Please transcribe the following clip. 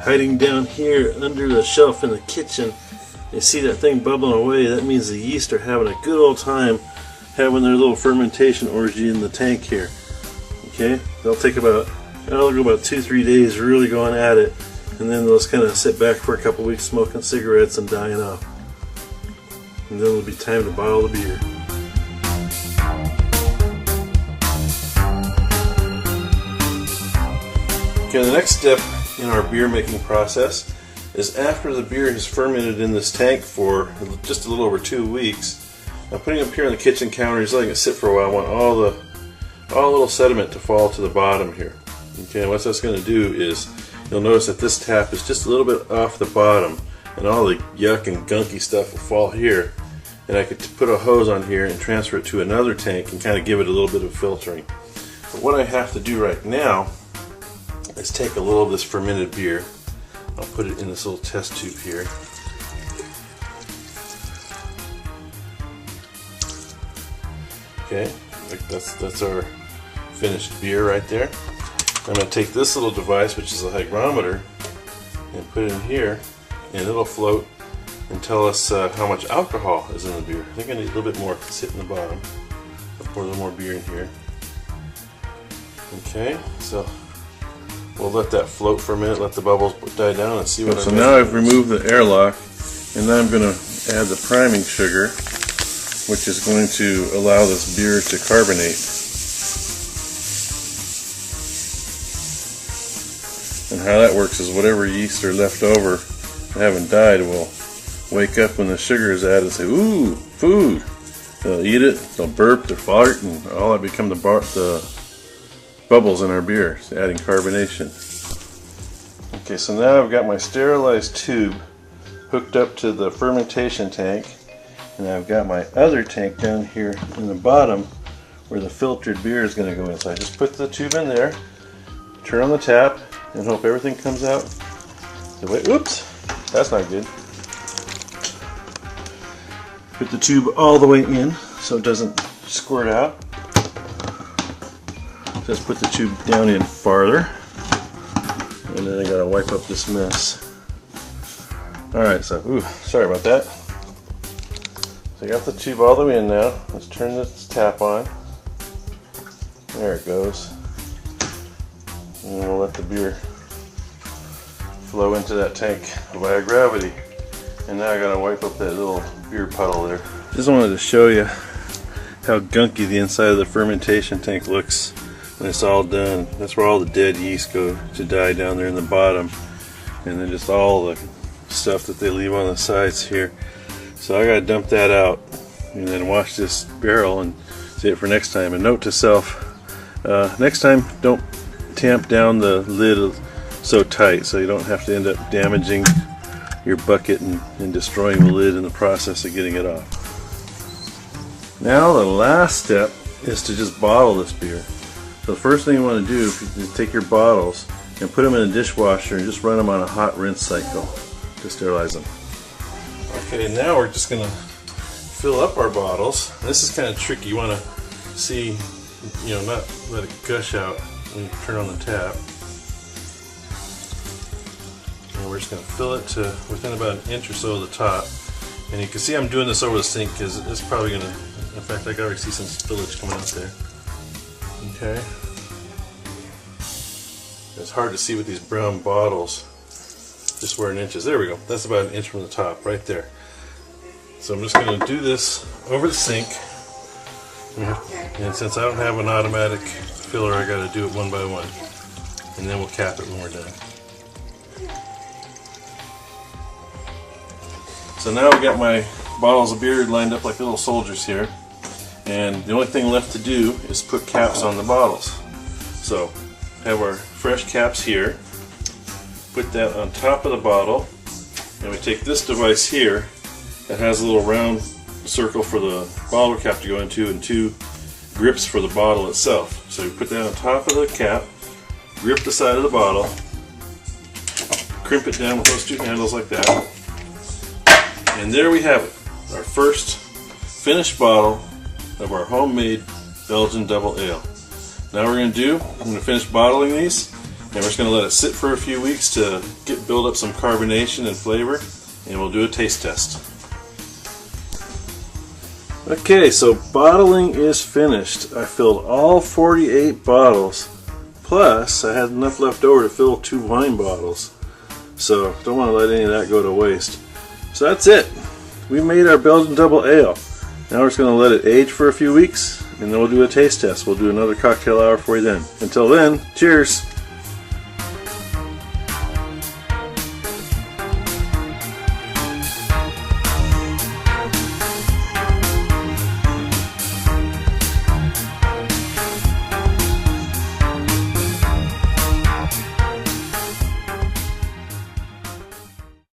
hiding down here under the shelf in the kitchen, you see that thing bubbling away, that means the yeast are having a good old time having their little fermentation orgy in the tank here. Okay, they'll go about 2-3 days really going at it, and then they'll just kind of sit back for a couple weeks smoking cigarettes and dying off. And then it'll be time to bottle the beer. Okay, the next step in our beer making process is after the beer has fermented in this tank for just a little over 2 weeks, I'm putting it up here on the kitchen counter, just letting it sit for a while. I want all the little sediment to fall to the bottom here. Okay, what that's going to do is, you'll notice that this tap is just a little bit off the bottom, and all the yuck and gunky stuff will fall here. And I could put a hose on here and transfer it to another tank and kind of give it a little bit of filtering. But what I have to do right now is take a little of this fermented beer. I'll put it in this little test tube here. Okay, that's our finished beer right there. I'm going to take this little device, which is a hygrometer, and put it in here, and it'll float and tell us how much alcohol is in the beer. I think I need a little bit more to sit in the bottom. I'll pour a little more beer in here. Okay, so we'll let that float for a minute, let the bubbles die down, and see what I. So now I've removed the airlock, and now I'm going to add the priming sugar, which is going to allow this beer to carbonate. And how that works is whatever yeast are left over and haven't died will wake up when the sugar is added and say, "Ooh, food!" They'll eat it, they'll burp, they'll fart, and all that become the bubbles in our beer, adding carbonation. Okay, so now I've got my sterilized tube hooked up to the fermentation tank, and I've got my other tank down here in the bottom where the filtered beer is going to go in. So I just put the tube in there, turn on the tap, and hope everything comes out the way. Oops, that's not good. Put the tube all the way in so it doesn't squirt out. Just put the tube down in farther, and then I gotta wipe up this mess. Alright, so, sorry about that. So I got the tube all the way in now. Let's turn this tap on. There it goes. And we'll let the beer flow into that tank via gravity. And now I gotta wipe up that little beer puddle there. Just wanted to show you how gunky the inside of the fermentation tank looks when it's all done. That's where all the dead yeast go to die down there in the bottom, and then just all the stuff that they leave on the sides here. So I gotta dump that out and then wash this barrel and save it for next time. And note to self, next time don't tamp down the lid so tight so you don't have to end up damaging your bucket and destroying the lid in the process of getting it off. Now the last step is to just bottle this beer. So the first thing you want to do is take your bottles and put them in a dishwasher and just run them on a hot rinse cycle to sterilize them. Okay, now we're just going to fill up our bottles. This is kind of tricky. You want to see, not let it gush out when you turn on the tap. And we're just going to fill it to within about an inch or so of the top. And you can see I'm doing this over the sink because it's probably going to, in fact, I can already see some spillage coming out there. Okay. It's hard to see with these brown bottles just where an inch is. There we go. That's about an inch from the top, right there. So I'm just going to do this over the sink. And since I don't have an automatic filler, I got to do it one by one. And then we'll cap it when we're done. So now I've got my bottles of beer lined up like little soldiers here, and the only thing left to do is put caps on the bottles. So have our fresh caps here, put that on top of the bottle, and we take this device here that has a little round circle for the bottle cap to go into and two grips for the bottle itself. So we put that on top of the cap, grip the side of the bottle, crimp it down with those two handles like that. And there we have it, our first finished bottle of our homemade Belgian Dubbel Ale. Now what we're going to do, I'm going to finish bottling these, And we're just going to let it sit for a few weeks to build up some carbonation and flavor, and we'll do a taste test. Okay, so bottling is finished. I filled all 48 bottles, plus I had enough left over to fill 2 wine bottles. So don't want to let any of that go to waste. So that's it. We made our Belgian Dubbel Ale. Now we're just going to let it age for a few weeks, and then we'll do a taste test. We'll do another cocktail hour for you then. Until then, cheers!